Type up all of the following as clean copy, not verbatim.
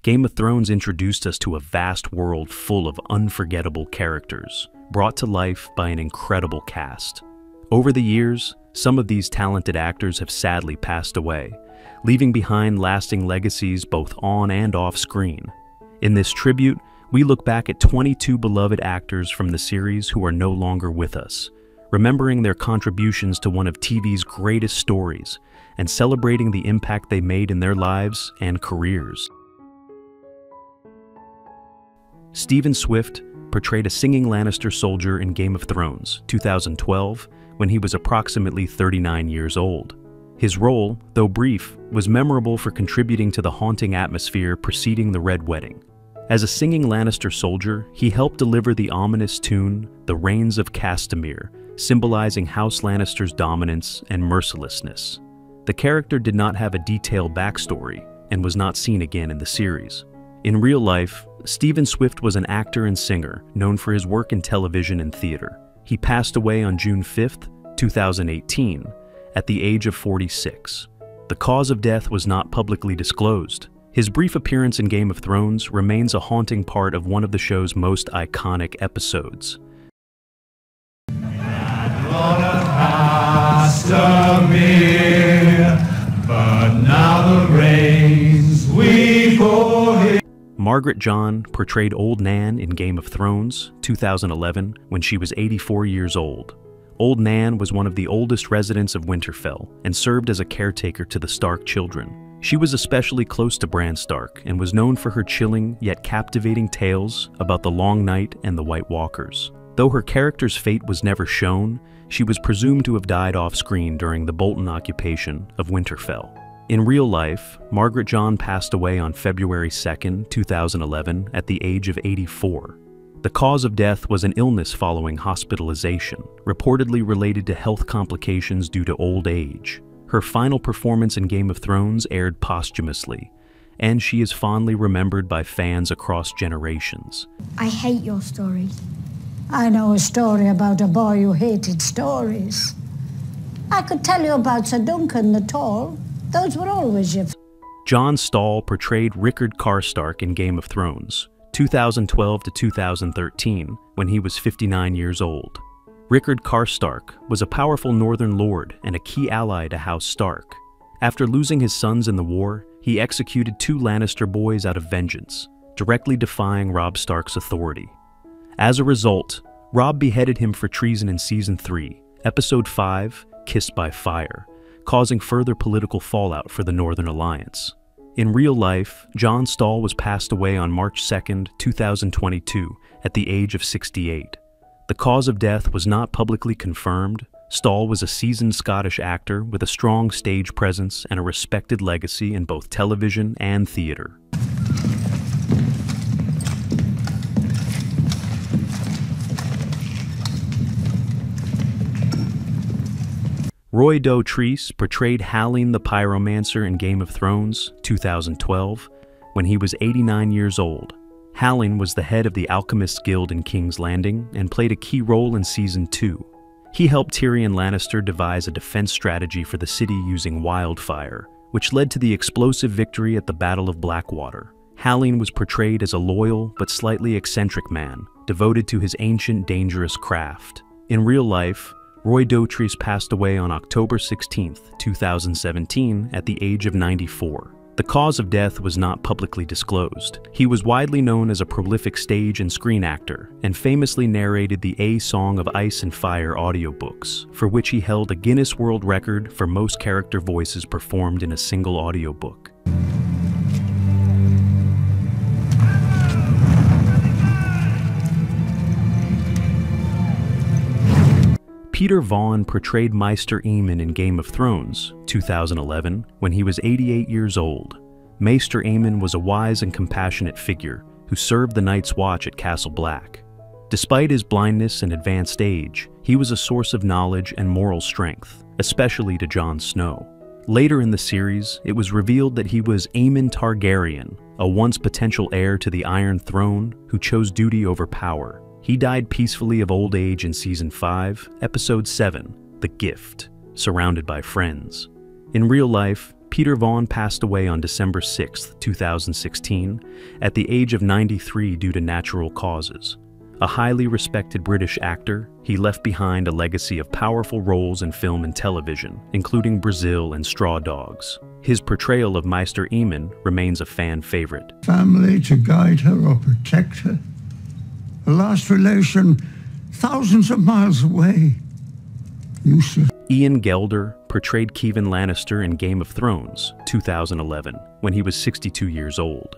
Game of Thrones introduced us to a vast world full of unforgettable characters, brought to life by an incredible cast. Over the years, some of these talented actors have sadly passed away, leaving behind lasting legacies both on and off screen. In this tribute, we look back at 22 beloved actors from the series who are no longer with us, remembering their contributions to one of TV's greatest stories and celebrating the impact they made in their lives and careers. Stephen Swift portrayed a singing Lannister soldier in Game of Thrones, 2012, when he was approximately 39 years old. His role, though brief, was memorable for contributing to the haunting atmosphere preceding the Red Wedding. As a singing Lannister soldier, he helped deliver the ominous tune, The Rains of Castamere, symbolizing House Lannister's dominance and mercilessness. The character did not have a detailed backstory and was not seen again in the series. In real life, Stephen Swift was an actor and singer known for his work in television and theater. He passed away on June 5, 2018, at the age of 46. The cause of death was not publicly disclosed. His brief appearance in Game of Thrones remains a haunting part of one of the show's most iconic episodes. But now the rains we pour him. Margaret John portrayed Old Nan in Game of Thrones, 2011, when she was 84 years old. Old Nan was one of the oldest residents of Winterfell and served as a caretaker to the Stark children. She was especially close to Bran Stark and was known for her chilling yet captivating tales about the Long Night and the White Walkers. Though her character's fate was never shown, she was presumed to have died off-screen during the Bolton occupation of Winterfell. In real life, Margaret John passed away on February 2, 2011, at the age of 84. The cause of death was an illness following hospitalization, reportedly related to health complications due to old age. Her final performance in Game of Thrones aired posthumously, and she is fondly remembered by fans across generations. I hate your stories. I know a story about a boy who hated stories. I could tell you about Sir Duncan the Tall. Those were always your... Jon Stall portrayed Rickard Karstark in Game of Thrones, 2012 to 2013, when he was 59 years old. Rickard Karstark was a powerful northern lord and a key ally to House Stark. After losing his sons in the war, he executed 2 Lannister boys out of vengeance, directly defying Robb Stark's authority. As a result, Robb beheaded him for treason in Season 3, Episode 5, Kissed by Fire, causing further political fallout for the Northern Alliance. In real life, Jon Stall was passed away on March 2, 2022, at the age of 68. The cause of death was not publicly confirmed. Stall was a seasoned Scottish actor with a strong stage presence and a respected legacy in both television and theater. Roy Dotrice portrayed Hallyne the Pyromancer in Game of Thrones, 2012, when he was 89 years old. Hallyne was the head of the Alchemists Guild in King's Landing and played a key role in Season 2. He helped Tyrion Lannister devise a defense strategy for the city using wildfire, which led to the explosive victory at the Battle of Blackwater. Hallyne was portrayed as a loyal but slightly eccentric man, devoted to his ancient, dangerous craft. In real life, Roy Dotrice passed away on October 16, 2017, at the age of 94. The cause of death was not publicly disclosed. He was widely known as a prolific stage and screen actor, and famously narrated the A Song of Ice and Fire audiobooks, for which he held a Guinness World Record for most character voices performed in a single audiobook. Peter Vaughan portrayed Maester Aemon in Game of Thrones, 2011, when he was 88 years old. Maester Aemon was a wise and compassionate figure who served the Night's Watch at Castle Black. Despite his blindness and advanced age, he was a source of knowledge and moral strength, especially to Jon Snow. Later in the series, it was revealed that he was Aemon Targaryen, a once potential heir to the Iron Throne who chose duty over power. He died peacefully of old age in Season 5, Episode 7, The Gift, surrounded by friends. In real life, Peter Vaughan passed away on December 6, 2016, at the age of 93 due to natural causes. A highly respected British actor, he left behind a legacy of powerful roles in film and television, including Brazil and Straw Dogs. His portrayal of Meister Eamon remains a fan favorite. Family to guide her or protect her. A last relation thousands of miles away. Useless. Ian Gelder portrayed Kevan Lannister in Game of Thrones, 2011, when he was 62 years old.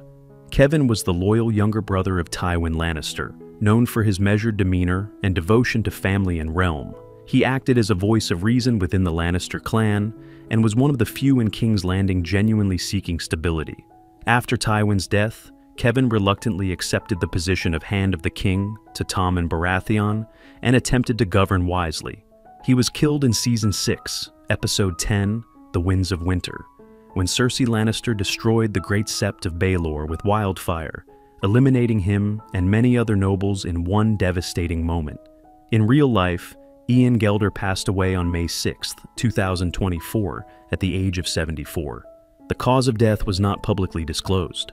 Kevan was the loyal younger brother of Tywin Lannister, known for his measured demeanor and devotion to family and realm. He acted as a voice of reason within the Lannister clan and was one of the few in King's Landing genuinely seeking stability. After Tywin's death, Kevan reluctantly accepted the position of Hand of the King to Tommen Baratheon and attempted to govern wisely. He was killed in Season 6, Episode 10, The Winds of Winter, when Cersei Lannister destroyed the Great Sept of Baelor with wildfire, eliminating him and many other nobles in one devastating moment. In real life, Ian Gelder passed away on May 6, 2024, at the age of 74. The cause of death was not publicly disclosed.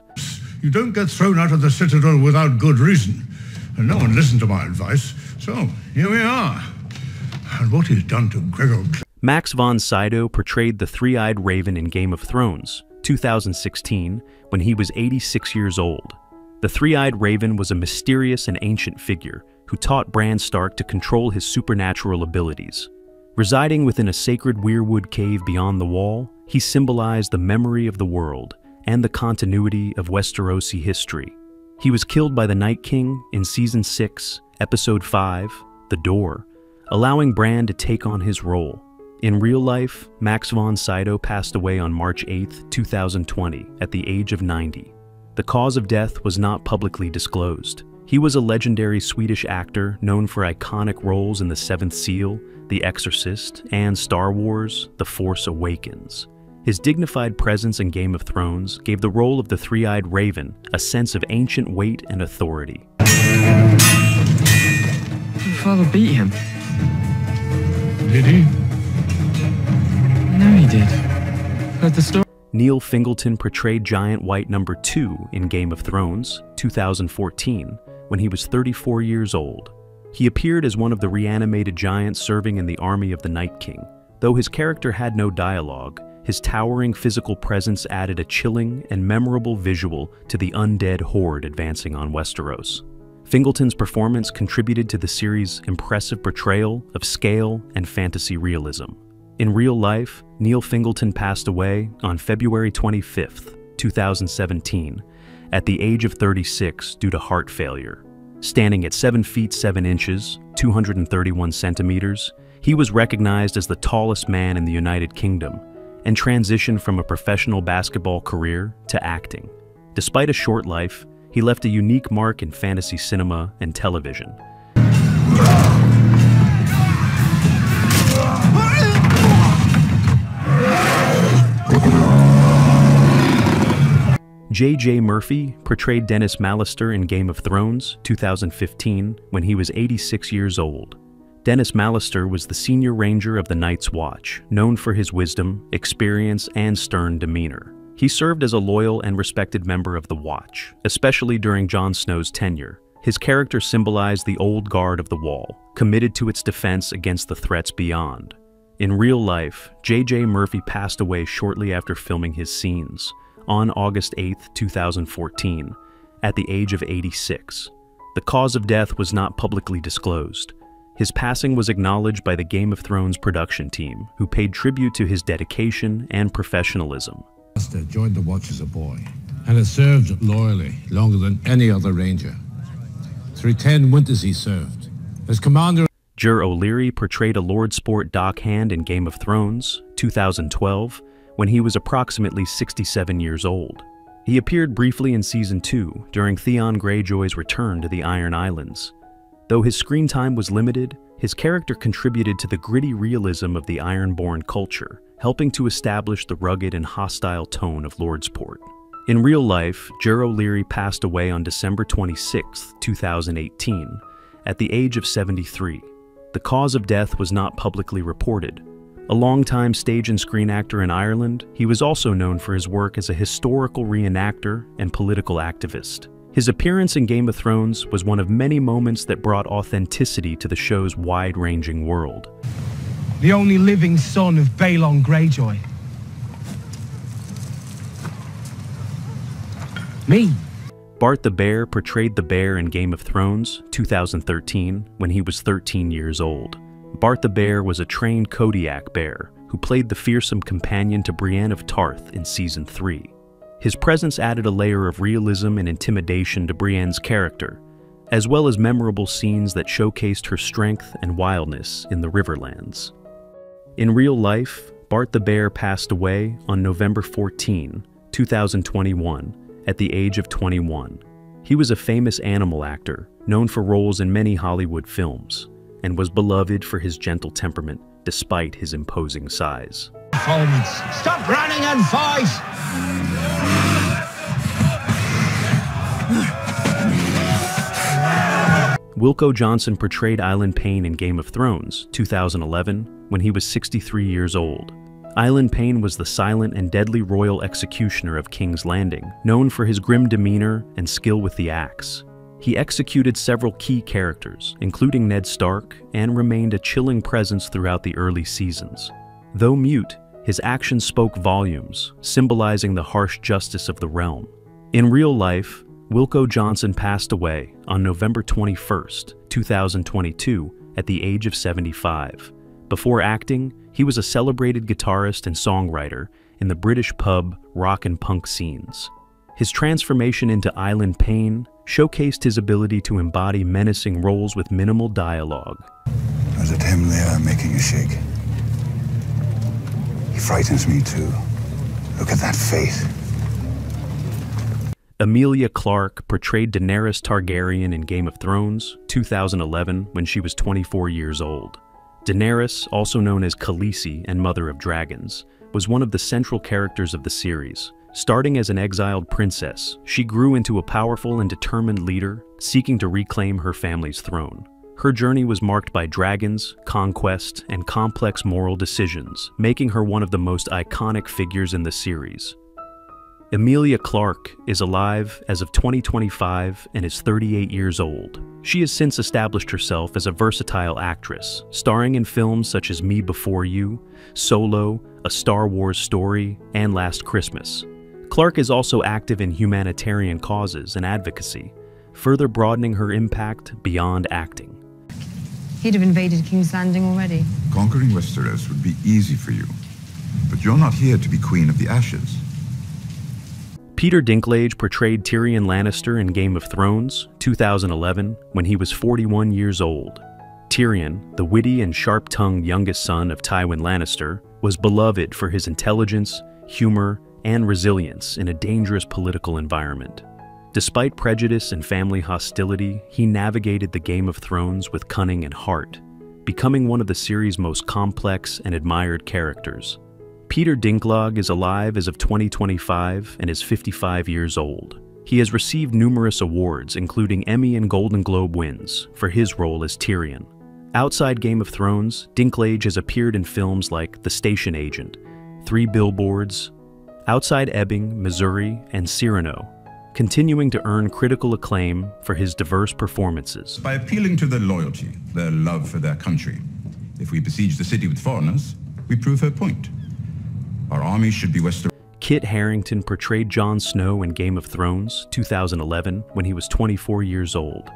You don't get thrown out of the Citadel without good reason. And no one listened to my advice, so here we are. And what he's done to Gregor... Max von Sydow portrayed the Three-Eyed Raven in Game of Thrones, 2016, when he was 86 years old. The Three-Eyed Raven was a mysterious and ancient figure who taught Bran Stark to control his supernatural abilities. Residing within a sacred weirwood cave beyond the Wall, he symbolized the memory of the world and the continuity of Westerosi history. He was killed by the Night King in Season 6, Episode 5, The Door, allowing Bran to take on his role. In real life, Max von Sydow passed away on March 8, 2020, at the age of 90. The cause of death was not publicly disclosed. He was a legendary Swedish actor known for iconic roles in The Seventh Seal, The Exorcist, and Star Wars: The Force Awakens. His dignified presence in Game of Thrones gave the role of the Three-Eyed Raven a sense of ancient weight and authority. Your father beat him. Did he? No, he did. Heard the story. Neil Fingleton portrayed Giant White No. 2 in Game of Thrones, 2014, when he was 34 years old. He appeared as one of the reanimated giants serving in the army of the Night King. Though his character had no dialogue, his towering physical presence added a chilling and memorable visual to the undead horde advancing on Westeros. Fingleton's performance contributed to the series' impressive portrayal of scale and fantasy realism. In real life, Neil Fingleton passed away on February 25, 2017, at the age of 36 due to heart failure. Standing at 7 feet 7 inches, 231 centimeters, he was recognized as the tallest man in the United Kingdom and transitioned from a professional basketball career to acting. Despite a short life, he left a unique mark in fantasy cinema and television. J.J. Murphy portrayed Dennis Mallister in Game of Thrones, 2015, when he was 86 years old. Dennis Mallister was the senior ranger of the Night's Watch, known for his wisdom, experience, and stern demeanor. He served as a loyal and respected member of the Watch, especially during Jon Snow's tenure. His character symbolized the old guard of the Wall, committed to its defense against the threats beyond. In real life, J.J. Murphy passed away shortly after filming his scenes, on August 8, 2014, at the age of 86. The cause of death was not publicly disclosed. His passing was acknowledged by the Game of Thrones production team, who paid tribute to his dedication and professionalism. Master joined the Watch as a boy, and has served loyally longer than any other ranger. Through 10 winters he served. As commander... Jur O'Leary portrayed a Lord Sport dockhand in Game of Thrones, 2012, when he was approximately 67 years old. He appeared briefly in Season 2 during Theon Greyjoy's return to the Iron Islands. Though his screen time was limited, his character contributed to the gritty realism of the Ironborn culture, helping to establish the rugged and hostile tone of Lordsport. In real life, Jur O'Leary passed away on December 26, 2018, at the age of 73. The cause of death was not publicly reported. A longtime stage and screen actor in Ireland, he was also known for his work as a historical reenactor and political activist. His appearance in Game of Thrones was one of many moments that brought authenticity to the show's wide-ranging world. The only living son of Balon Greyjoy. Me. Bart the Bear portrayed the bear in Game of Thrones, 2013, when he was 13 years old. Bart the Bear was a trained Kodiak bear who played the fearsome companion to Brienne of Tarth in Season 3. His presence added a layer of realism and intimidation to Brienne's character, as well as memorable scenes that showcased her strength and wildness in the Riverlands. In real life, Bart the Bear passed away on November 14, 2021, at the age of 21. He was a famous animal actor, known for roles in many Hollywood films, and was beloved for his gentle temperament despite his imposing size. Stop running and fight! Wilko Johnson portrayed Island Payne in Game of Thrones, 2011, when he was 63 years old. Island Payne was the silent and deadly royal executioner of King's Landing, known for his grim demeanor and skill with the axe. He executed several key characters, including Ned Stark, and remained a chilling presence throughout the early seasons. Though mute, his actions spoke volumes, symbolizing the harsh justice of the realm. In real life, Wilko Johnson passed away on November 21, 2022, at the age of 75. Before acting, he was a celebrated guitarist and songwriter in the British pub rock and punk scenes. His transformation into Island Payne showcased his ability to embody menacing roles with minimal dialogue. Is it him there making a shake? He frightens me too. Look at that face. Emilia Clarke portrayed Daenerys Targaryen in Game of Thrones, 2011, when she was 24 years old. Daenerys, also known as Khaleesi and Mother of Dragons, was one of the central characters of the series. Starting as an exiled princess, she grew into a powerful and determined leader, seeking to reclaim her family's throne. Her journey was marked by dragons, conquest, and complex moral decisions, making her one of the most iconic figures in the series. Emilia Clarke is alive as of 2025 and is 38 years old. She has since established herself as a versatile actress, starring in films such as Me Before You, Solo, A Star Wars Story, and Last Christmas. Clarke is also active in humanitarian causes and advocacy, further broadening her impact beyond acting. He'd have invaded King's Landing already. Conquering Westeros would be easy for you, but you're not here to be Queen of the Ashes. Peter Dinklage portrayed Tyrion Lannister in Game of Thrones, 2011, when he was 41 years old. Tyrion, the witty and sharp-tongued youngest son of Tywin Lannister, was beloved for his intelligence, humor, and resilience in a dangerous political environment. Despite prejudice and family hostility, he navigated the Game of Thrones with cunning and heart, becoming one of the series' most complex and admired characters. Peter Dinklage is alive as of 2025 and is 55 years old. He has received numerous awards, including Emmy and Golden Globe wins, for his role as Tyrion. Outside Game of Thrones, Dinklage has appeared in films like The Station Agent, 3 Billboards, Outside Ebbing, Missouri, and Cyrano, continuing to earn critical acclaim for his diverse performances. By appealing to their loyalty, their love for their country. If we besiege the city with foreigners, we prove her point. Our army should be Westeros. Kit Harington portrayed Jon Snow in Game of Thrones, 2011, when he was 24 years old.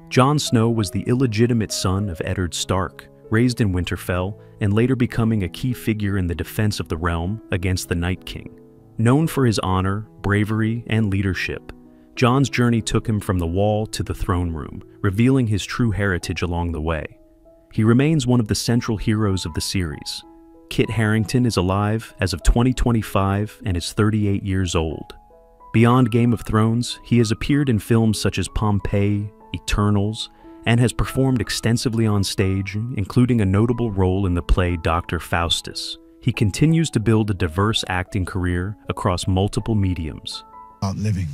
Jon Snow was the illegitimate son of Eddard Stark, raised in Winterfell, and later becoming a key figure in the defense of the realm against the Night King. Known for his honor, bravery, and leadership, Jon's journey took him from the wall to the throne room, revealing his true heritage along the way. He remains one of the central heroes of the series. Kit Harington is alive as of 2025 and is 38 years old. Beyond Game of Thrones, he has appeared in films such as Pompeii, Eternals, and has performed extensively on stage, including a notable role in the play Dr. Faustus. He continues to build a diverse acting career across multiple mediums. Living.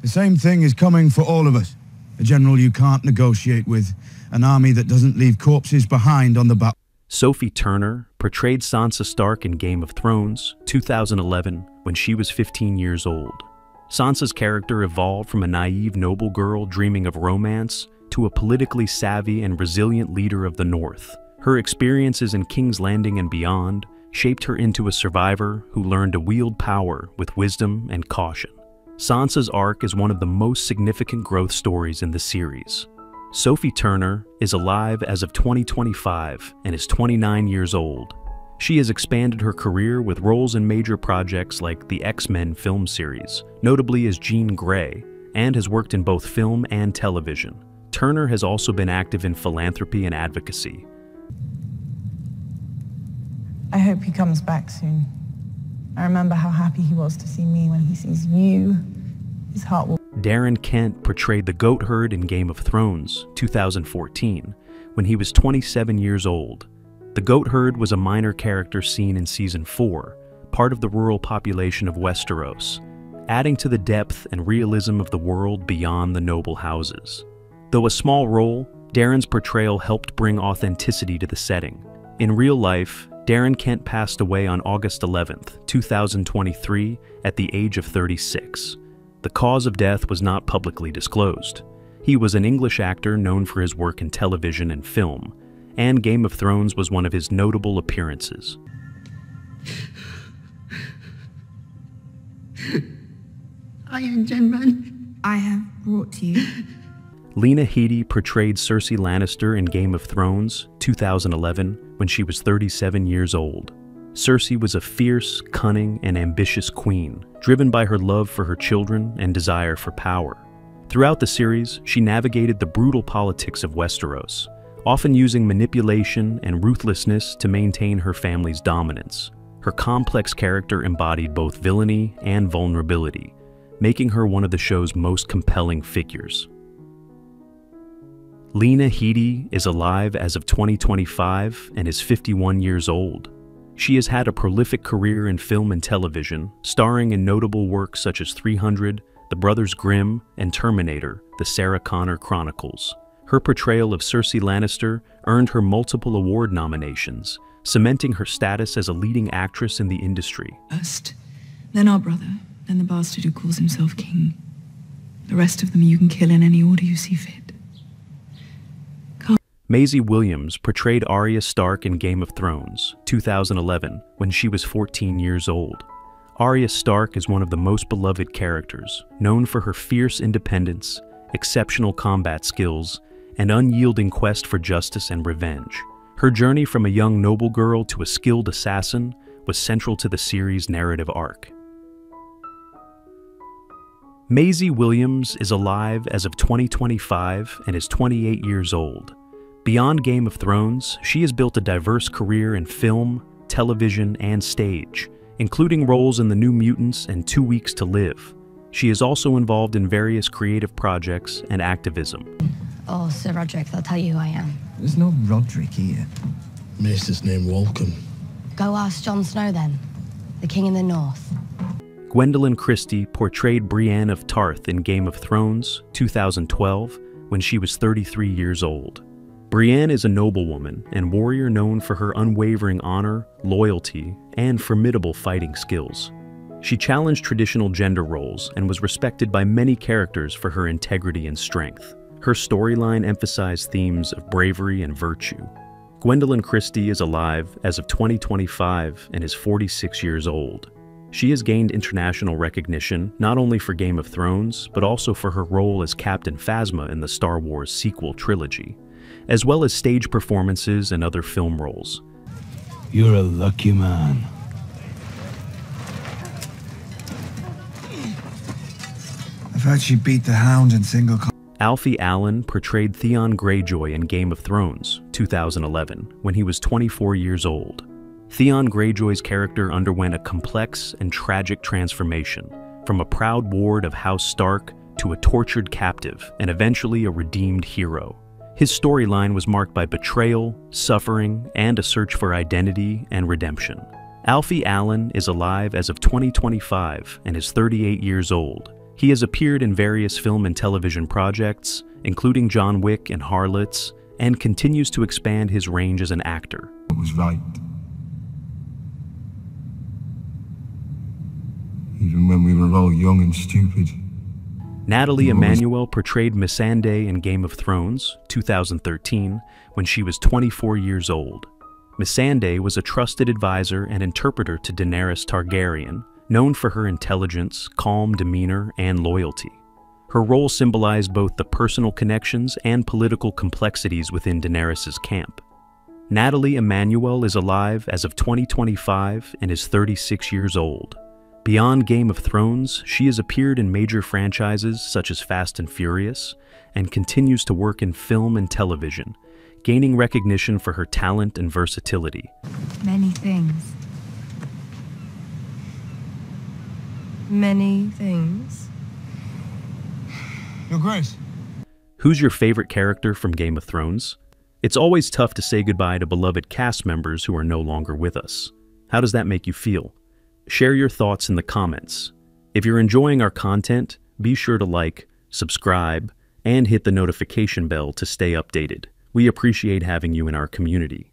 The same thing is coming for all of us. A general you can't negotiate with, an army that doesn't leave corpses behind on the battlefield. Sophie Turner portrayed Sansa Stark in Game of Thrones, 2011, when she was 15 years old. Sansa's character evolved from a naive noble girl dreaming of romance to a politically savvy and resilient leader of the North. Her experiences in King's Landing and beyond shaped her into a survivor who learned to wield power with wisdom and caution. Sansa's arc is one of the most significant growth stories in the series. Sophie Turner is alive as of 2025 and is 29 years old. She has expanded her career with roles in major projects like the X-Men film series, notably as Jean Grey, and has worked in both film and television. Turner has also been active in philanthropy and advocacy. I hope he comes back soon. I remember how happy he was to see me. When he sees you, his heart will... Darren Kent portrayed the goat herd in Game of Thrones, 2014, when he was 27 years old. The goat herd was a minor character seen in Season 4, part of the rural population of Westeros, adding to the depth and realism of the world beyond the noble houses. Though a small role, Darren's portrayal helped bring authenticity to the setting. In real life, Darren Kent passed away on August 11, 2023, at the age of 36. The cause of death was not publicly disclosed. He was an English actor known for his work in television and film, and Game of Thrones was one of his notable appearances. Iron gentleman, I have brought to you. Lena Headey portrayed Cersei Lannister in Game of Thrones, 2011, when she was 37 years old. Cersei was a fierce, cunning, and ambitious queen, driven by her love for her children and desire for power. Throughout the series, she navigated the brutal politics of Westeros, often using manipulation and ruthlessness to maintain her family's dominance. Her complex character embodied both villainy and vulnerability, making her one of the show's most compelling figures. Lena Headey is alive as of 2025 and is 51 years old. She has had a prolific career in film and television, starring in notable works such as 300, The Brothers Grimm, and Terminator, The Sarah Connor Chronicles. Her portrayal of Cersei Lannister earned her multiple award nominations, cementing her status as a leading actress in the industry. First, then our brother, then the bastard who calls himself king. The rest of them you can kill in any order you see fit. Maisie Williams portrayed Arya Stark in Game of Thrones, 2011, when she was 14 years old. Arya Stark is one of the most beloved characters, known for her fierce independence, exceptional combat skills, and unyielding quest for justice and revenge. Her journey from a young noble girl to a skilled assassin was central to the series' narrative arc. Maisie Williams is alive as of 2025 and is 28 years old. Beyond Game of Thrones, she has built a diverse career in film, television, and stage, including roles in The New Mutants and 2 Weeks to Live. She is also involved in various creative projects and activism. Oh, Sir Roderick, they'll tell you who I am. There's no Roderick here. Mace's name Walcom. Go ask Jon Snow then, the King in the North. Gwendolyn Christie portrayed Brienne of Tarth in Game of Thrones, 2012, when she was 33 years old. Brienne is a noblewoman and warrior known for her unwavering honor, loyalty, and formidable fighting skills. She challenged traditional gender roles and was respected by many characters for her integrity and strength. Her storyline emphasized themes of bravery and virtue. Gwendolyn Christie is alive as of 2025 and is 46 years old. She has gained international recognition not only for Game of Thrones, but also for her role as Captain Phasma in the Star Wars sequel trilogy, as well as stage performances and other film roles. You're a lucky man. I've heard she beat the Hound in single combat. Alfie Allen portrayed Theon Greyjoy in Game of Thrones, 2011, when he was 24 years old. Theon Greyjoy's character underwent a complex and tragic transformation, from a proud ward of House Stark to a tortured captive and eventually a redeemed hero. His storyline was marked by betrayal, suffering, and a search for identity and redemption. Alfie Allen is alive as of 2025 and is 38 years old. He has appeared in various film and television projects, including John Wick and Harlots, and continues to expand his range as an actor. It was right. even when we were all young and stupid. Nathalie Emmanuel portrayed Missandei in Game of Thrones, 2013, when she was 24 years old. Missandei was a trusted advisor and interpreter to Daenerys Targaryen, known for her intelligence, calm demeanor, and loyalty. Her role symbolized both the personal connections and political complexities within Daenerys' camp. Nathalie Emmanuel is alive as of 2025 and is 36 years old. Beyond Game of Thrones, she has appeared in major franchises such as Fast and Furious and continues to work in film and television, gaining recognition for her talent and versatility. Many things. Many things. Your Grace. Who's your favorite character from Game of Thrones? It's always tough to say goodbye to beloved cast members who are no longer with us. How does that make you feel? Share your thoughts in the comments. If you're enjoying our content, be sure to like, subscribe, and hit the notification bell to stay updated. We appreciate having you in our community.